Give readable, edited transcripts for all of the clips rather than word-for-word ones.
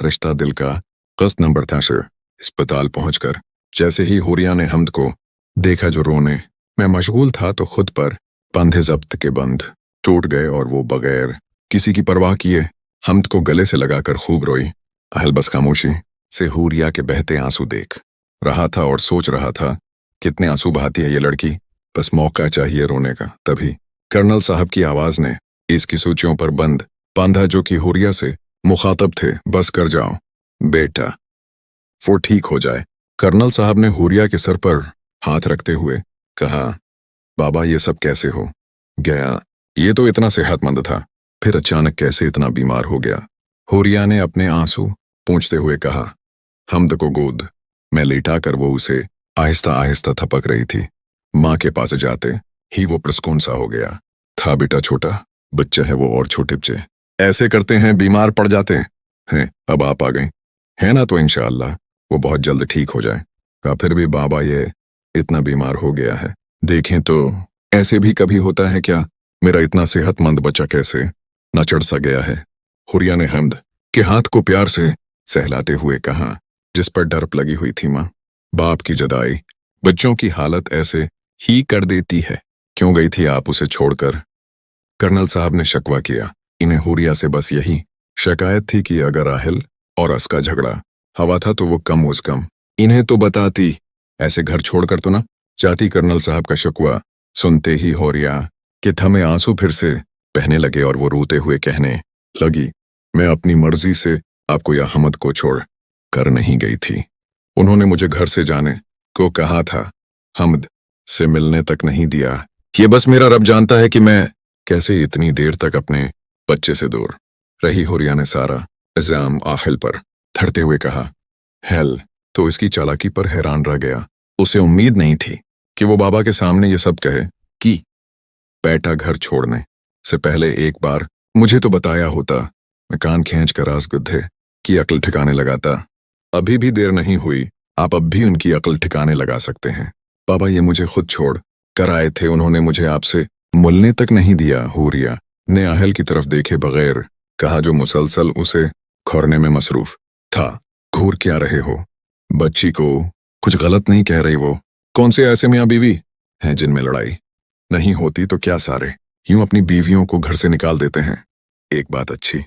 रिश्ता दिल का क़स्त नंबर 13। अस्पताल पहुंचकर जैसे ही हुरिया ने हमद को देखा जो रोने मैं मशगूल था तो खुद पर बंधे ज़ब्त के बंध टूट गए और वो बगैर किसी की परवाह किए हमद को गले से लगाकर खूब रोई। अहल बस खामोशी से हुरिया के बहते आंसू देख रहा था और सोच रहा था कितने आंसू बहाती है ये लड़की, बस मौका चाहिए रोने का। तभी कर्नल साहब की आवाज ने इसकी सूचियों पर बंद बांधा जो कि हुरिया से मुखातब थे। बस कर जाओ बेटा, वो ठीक हो जाए। कर्नल साहब ने हुरिया के सर पर हाथ रखते हुए कहा, बाबा ये सब कैसे हो गया? ये तो इतना सेहतमंद था, फिर अचानक कैसे इतना बीमार हो गया? हुरिया ने अपने आंसू पोंछते हुए कहा। हमद को गोद में लेटाकर वो उसे आहिस्ता आहिस्ता थपक रही थी। माँ के पास जाते ही वो पुरस्कून सा हो गया था। बेटा छोटा बच्चा है वो और छोटे बच्चे ऐसे करते हैं, बीमार पड़ जाते हैं। अब आप आ गई है ना, तो इंशाअल्लाह वो बहुत जल्द ठीक हो जाए। का फिर भी बाबा ये इतना बीमार हो गया है, देखें तो ऐसे भी कभी होता है क्या? मेरा इतना सेहतमंद बच्चा कैसे न चढ़ सा गया है? हुरिया ने हमद के हाथ को प्यार से सहलाते हुए कहा, जिस पर डरप लगी हुई थी। माँ बाप की जुदाई बच्चों की हालत ऐसे ही कर देती है। क्यों गई थी आप उसे छोड़कर? कर्नल साहब ने शकवा किया। इन्हें हुरिया से बस यही शिकायत थी कि अगर राहिल और असका झगड़ा हवा था तो वो कम उस कम इन्हें तो बताती, ऐसे घर छोड़कर तो ना जाती। कर्नल साहब का शकवा सुनते ही हुरिया के थमे आंसू फिर से बहने लगे और वो रोते हुए कहने लगी, मैं अपनी मर्जी से आपको या हमद को छोड़ कर नहीं गई थी। उन्होंने मुझे घर से जाने को कहा था, हमद से मिलने तक नहीं दिया। ये बस मेरा रब जानता है कि मैं कैसे इतनी देर तक अपने बच्चे से दूर रही। हुरिया ने सारा इल्जाम आहिल पर धरते हुए कहा। हेल तो इसकी चालाकी पर हैरान रह गया। उसे उम्मीद नहीं थी कि वो बाबा के सामने ये सब कहे कि बेटा घर छोड़ने से पहले एक बार मुझे तो बताया होता। मैं कान खींच कर राज़गुद्धे की अक्ल ठिकाने लगाता। अभी भी देर नहीं हुई, आप अब भी उनकी अक्ल ठिकाने लगा सकते हैं। बाबा ये मुझे खुद छोड़ कर आए थे, उन्होंने मुझे आपसे मिलने तक नहीं दिया। हुरिया ने आहल की तरफ देखे बगैर कहा, जो मुसलसल उसे खोरने में मसरूफ था। घूर क्या रहे हो? बच्ची को कुछ गलत नहीं कह रही? वो कौन से ऐसे मियाँ बीवी हैं जिनमें लड़ाई नहीं होती? तो क्या सारे यूं अपनी बीवियों को घर से निकाल देते हैं? एक बात अच्छी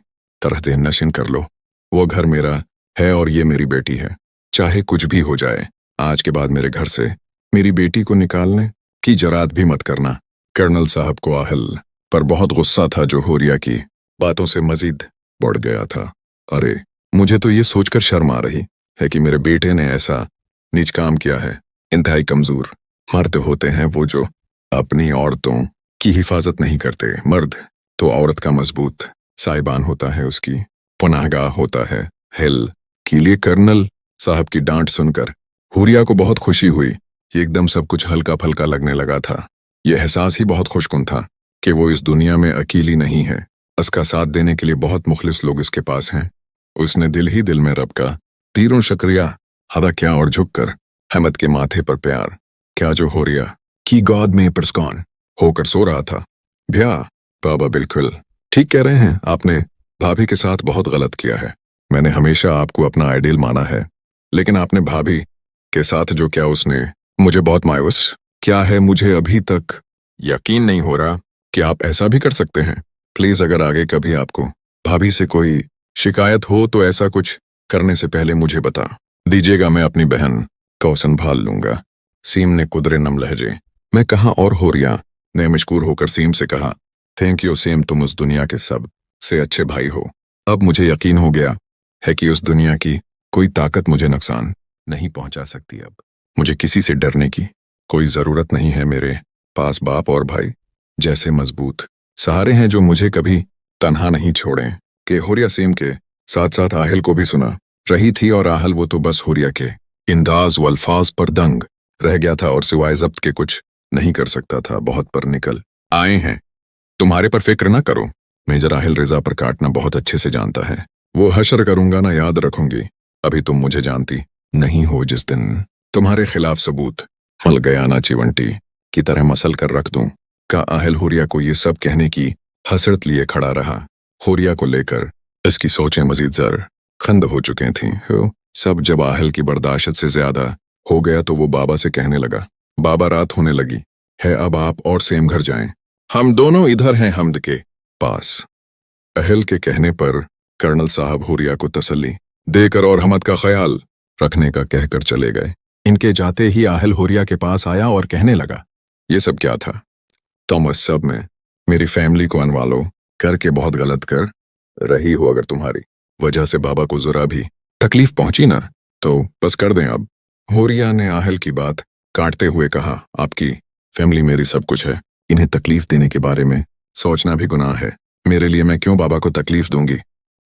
तरह देह नशिन कर लो, वो घर मेरा है और ये मेरी बेटी है। चाहे कुछ भी हो जाए, आज के बाद मेरे घर से मेरी बेटी को निकालने की जरात भी मत करना। कर्नल साहब को आहल पर बहुत गुस्सा था, जो हुरिया की बातों से मजीद बढ़ गया था। अरे मुझे तो ये सोचकर शर्म आ रही है कि मेरे बेटे ने ऐसा नीच काम किया है। इंतहाई कमजोर मर्द होते हैं वो जो अपनी औरतों की हिफाजत नहीं करते। मर्द तो औरत का मजबूत साहिबान होता है, उसकी पनाहगाह होता है। हिल के लिए कर्नल साहब की डांट सुनकर हुरिया को बहुत खुशी हुई। ये एकदम सब कुछ हल्का फल्का लगने लगा था। यह एहसास ही बहुत खुशकुन था कि वो इस दुनिया में अकेली नहीं है। उसका साथ देने के लिए बहुत मुखलिस लोग इसके पास हैं। उसने दिल ही दिल में रब का तीरों शुक्रिया अदा किया और झुककर हमद के माथे पर प्यार क्या जो हुरिया की गॉड में परस्कॉन होकर सो रहा था। भैया बाबा बिल्कुल ठीक कह रहे हैं, आपने भाभी के साथ बहुत गलत किया है। मैंने हमेशा आपको अपना आइडियल माना है, लेकिन आपने भाभी के साथ जो किया उसने मुझे बहुत मायूस क्या है। मुझे अभी तक यकीन नहीं हो रहा कि आप ऐसा भी कर सकते हैं। प्लीज अगर आगे कभी आपको भाभी से कोई शिकायत हो तो ऐसा कुछ करने से पहले मुझे बता दीजिएगा, मैं अपनी बहन को संभाल लूंगा। सीम ने कुदरे नम लहजे मैं कहा और हुरिया ने मशकूर होकर सीम से कहा, थैंक यू सीम, तुम उस दुनिया के सब से अच्छे भाई हो। अब मुझे यकीन हो गया है कि उस दुनिया की कोई ताकत मुझे नुकसान नहीं पहुंचा सकती। अब मुझे किसी से डरने की कोई जरूरत नहीं है। मेरे पास बाप और भाई जैसे मजबूत सहारे हैं जो मुझे कभी तन्हा नहीं छोड़े। कि हुरिया सीम के साथ साथ आहल को भी सुना रही थी और आहल वो तो बस हुरिया के इंदाज व अल्फाज पर दंग रह गया था और सिवाय जब्त के कुछ नहीं कर सकता था। बहुत पर निकल आए हैं, तुम्हारे पर फिक्र ना करो। मेजर आहल रिजा पर काटना बहुत अच्छे से जानता है। वो हशर करूंगा ना, याद रखूंगी। अभी तुम मुझे जानती नहीं हो, जिस दिन तुम्हारे खिलाफ सबूत मल गया ना चिवंटी की तरह मसल कर रख दूं। का आहल हुरिया को ये सब कहने की हसरत लिए खड़ा रहा। हुरिया को लेकर इसकी सोचें मजीद जर खंद हो चुके थीं। सब जब आहल की बर्दाश्त से ज्यादा हो गया तो वो बाबा से कहने लगा, बाबा रात होने लगी है, अब आप और सेम घर जाएं। हम दोनों इधर हैं हमद के पास। अहल के कहने पर कर्नल साहब हुरिया को तसल्ली देकर और हमद का ख्याल रखने का कहकर चले गए। इनके जाते ही आहल हुरिया के पास आया और कहने लगा, ये सब क्या था? थॉमस, सब में मेरी फैमिली को अनवालो करके बहुत गलत कर रही हो। अगर तुम्हारी वजह से बाबा को जरा भी तकलीफ पहुंची ना तो बस कर दें अब। हुरिया ने आहल की बात काटते हुए कहा, आपकी फैमिली मेरी सब कुछ है, इन्हें तकलीफ देने के बारे में सोचना भी गुनाह है। मेरे लिए मैं क्यों बाबा को तकलीफ दूंगी?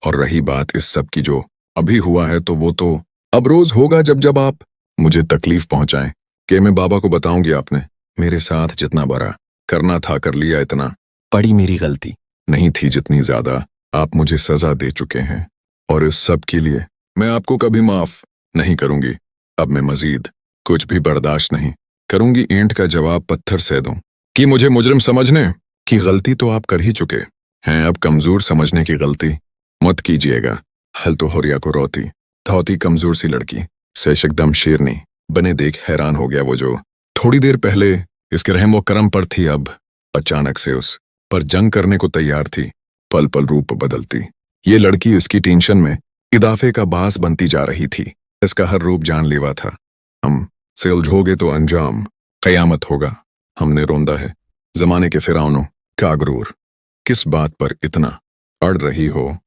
और रही बात इस सब की जो अभी हुआ है तो वो तो अब रोज होगा जब जब आप मुझे तकलीफ पहुंचाएं कि मैं बाबा को बताऊंगी आपने मेरे साथ जितना बड़ा करना था कर लिया। इतना बड़ी मेरी गलती नहीं थी जितनी ज्यादा आप मुझे सजा दे चुके हैं, और इस सब के लिए मैं आपको कभी माफ नहीं करूंगी। अब मैं मजीद कुछ भी बर्दाश्त नहीं करूंगी। ईंट का जवाब पत्थर से दूं कि मुझे मुजरिम समझने की गलती तो आप कर ही चुके हैं, अब कमजोर समझने की गलती मत कीजिएगा। हल तो हुरिया को रोती धोती कमजोर सी लड़की से एकदम शेरनी बने देख हैरान हो गया। वो जो थोड़ी देर पहले इसके रहम व करम पर थी अब अचानक से उस पर जंग करने को तैयार थी, पल पल रूप बदलती। ये लड़की इसकी टेंशन में इदाफे का बास बनती जा रही थी। इसका हर रूप जानलेवा था। हम से उलझोगे तो अंजाम कयामत होगा। हमने रोंदा है जमाने के फिरौनों का गरूर। किस बात पर इतना अड़ रही हो?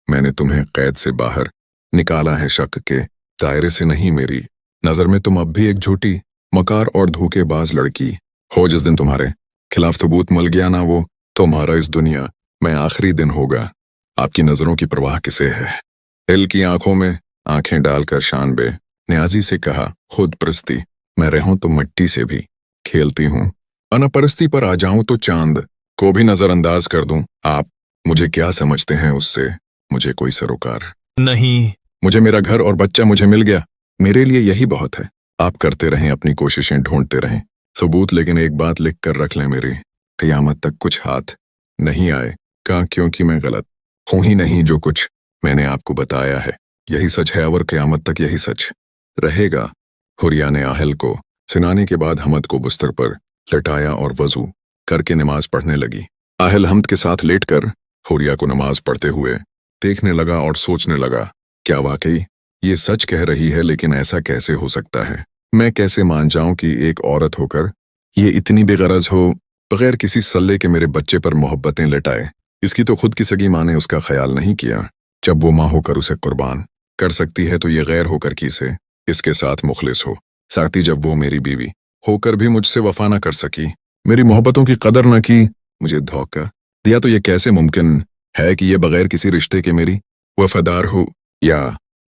मैंने तुम्हें कैद से बाहर निकाला है, शक के दायरे से नहीं। मेरी नजर में तुम अब भी एक झूठी मकार और धोखेबाज लड़की हो। जिस दिन तुम्हारे खिलाफ सबूत मिल गया ना, वो तुम्हारा इस दुनिया में आखिरी दिन होगा। आपकी नजरों की परवाह किसे है? हिल की आंखों में आंखें डालकर शानबे न्याजी से कहा, खुद परस्ती मैं रहूं तो मिट्टी से भी खेलती हूं, अनपरस्ती पर आ जाऊं तो चांद को भी नजरअंदाज कर दूं। आप मुझे क्या समझते हैं? उससे मुझे कोई सरोकार नहीं। मुझे मेरा घर और बच्चा मुझे मिल गया, मेरे लिए यही बहुत है। आप करते रहें, अपनी कोशिशें ढूंढते रहें सबूत, लेकिन एक बात लिख कर रख लें, मेरी कयामत तक कुछ हाथ नहीं आए का, क्योंकि मैं गलत हूं ही नहीं। जो कुछ मैंने आपको बताया है यही सच है और कयामत तक यही सच रहेगा। हुरिया ने आहल को सिनाने के बाद हमद को बिस्तर पर लटाया और वजू करके नमाज पढ़ने लगी। आहल हमद के साथ लेटकर हुरिया को नमाज पढ़ते हुए देखने लगा और सोचने लगा, क्या वाकई ये सच कह रही है? लेकिन ऐसा कैसे हो सकता है? मैं कैसे मान जाऊं कि एक औरत होकर ये इतनी बेगरज हो, बगैर किसी सल्ले के मेरे बच्चे पर मोहब्बतें लटाए? इसकी तो खुद की सगी माँ ने उसका ख्याल नहीं किया। जब वो माँ होकर उसे कुर्बान कर सकती है तो ये गैर होकर किसे इसके साथ मुखलिस हो? साथ ही जब वो मेरी बीवी होकर भी मुझसे वफा न कर सकी, मेरी मोहब्बतों की कदर न की, मुझे धोखा दिया, तो ये कैसे मुमकिन है कि ये बगैर किसी रिश्ते के मेरी वफादार हो? या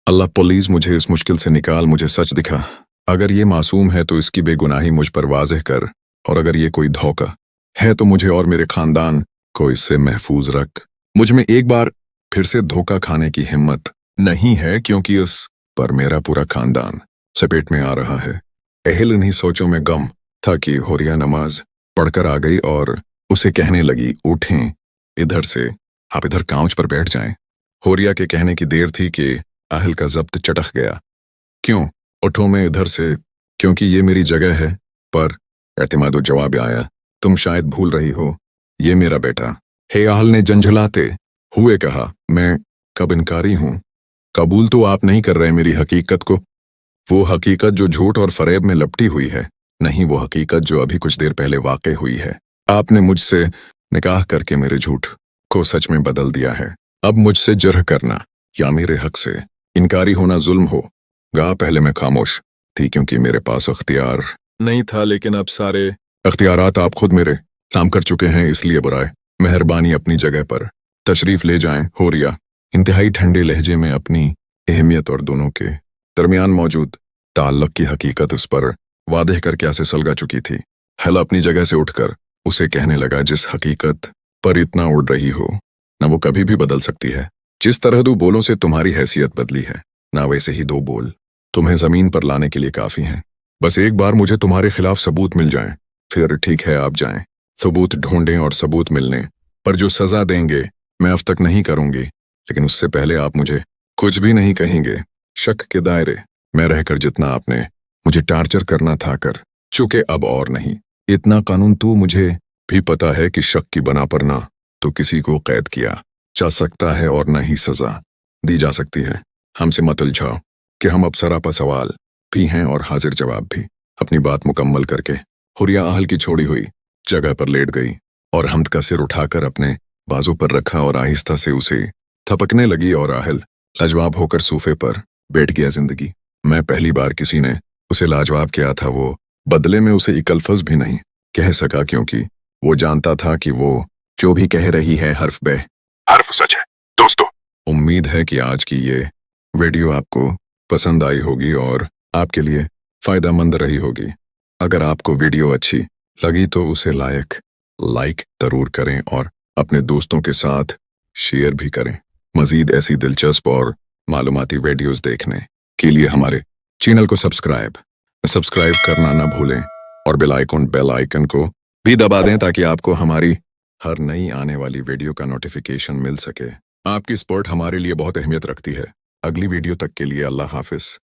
अल्लाह प्लीज मुझे इस मुश्किल से निकाल, मुझे सच दिखा। अगर ये मासूम है तो इसकी बेगुनाही मुझ पर वाज़ेह कर, और अगर ये कोई धोखा है तो मुझे और मेरे खानदान को इससे महफूज रख। मुझ में एक बार फिर से धोखा खाने की हिम्मत नहीं है, क्योंकि उस पर मेरा पूरा खानदान चपेट में आ रहा है। अहल इन्हीं सोचों में गम था कि हुरिया नमाज पढ़कर आ गई और उसे कहने लगी, उठें इधर से, आप इधर काउच पर बैठ जाएं। हुरिया के कहने की देर थी कि आहल का जब्त चटक गया। क्यों उठो, मैं इधर से, क्योंकि ये मेरी जगह है। पर एतमाद जवाब आया, तुम शायद भूल रही हो, ये मेरा बेटा है। आहल ने झंझलाते हुए कहा, मैं कब इनकारी हूं? कबूल तो आप नहीं कर रहे मेरी हकीकत को, वो हकीकत जो झूठ और फरेब में लपटी हुई है, नहीं वो हकीकत जो अभी कुछ देर पहले वाक़ई हुई है। आपने मुझसे निकाह करके मेरे झूठ को सच में बदल दिया है। अब मुझसे जरह करना या मेरे हक से इनकारी होना जुल्म होगा। पहले मैं खामोश थी क्योंकि मेरे पास अख्तियार नहीं था, लेकिन अब सारे अख्तियारात आप खुद मेरे नाम कर चुके हैं, इसलिए बुराए मेहरबानी अपनी जगह पर तशरीफ ले जाएं। हुरिया इंतहाई ठंडे लहजे में अपनी अहमियत और दोनों के दरमियान मौजूद ताल्लुक की हकीकत उस पर वादे करके ऐसे सलगा चुकी थी। हल अपनी जगह से उठकर उसे कहने लगा, जिस हकीकत पर इतना उड़ रही हो न वो कभी भी बदल सकती है। जिस तरह दो बोलों से तुम्हारी हैसियत बदली है, ना वैसे ही दो बोल तुम्हें जमीन पर लाने के लिए काफी हैं। बस एक बार मुझे तुम्हारे खिलाफ सबूत मिल जाएं, फिर ठीक है आप जाएं, सबूत ढूंढें और सबूत मिलने पर जो सजा देंगे मैं अब तक नहीं करूंगी, लेकिन उससे पहले आप मुझे कुछ भी नहीं कहेंगे। शक के दायरे में रहकर जितना आपने मुझे टार्चर करना था कर चुके, अब और नहीं। इतना कानून तो मुझे भी पता है कि शक की बना पर ना तो किसी को कैद किया जा सकता है और न ही सजा दी जा सकती है। हमसे मत उलझाओ कि हम अब सरापा सवाल भी हैं और हाजिर जवाब भी। अपनी बात मुकम्मल करके हुरिया आहल की छोड़ी हुई जगह पर लेट गई और हमद का सिर उठाकर अपने बाजू पर रखा और आहिस्ता से उसे थपकने लगी और आहल लाजवाब होकर सोफे पर बैठ गया। जिंदगी में पहली बार किसी ने उसे लाजवाब किया था। वो बदले में उसे एक अल्फज भी नहीं कह सका, क्योंकि वो जानता था कि वो जो भी कह रही है हर्फ सच है। दोस्तों, उम्मीद है कि आज की ये वीडियो आपको पसंद आई होगी और आपके लिए फायदेमंद रही होगी। अगर आपको वीडियो अच्छी लगी तो उसे लाइक जरूर करें और अपने दोस्तों के साथ शेयर भी करें। मजीद ऐसी दिलचस्प और मालूमाती वीडियोस देखने के लिए हमारे चैनल को सब्सक्राइब करना ना भूलें और बेल आइकन को भी दबा दें ताकि आपको हमारी हर नई आने वाली वीडियो का नोटिफिकेशन मिल सके। आपकी सपोर्ट हमारे लिए बहुत अहमियत रखती है। अगली वीडियो तक के लिए अल्लाह हाफिज।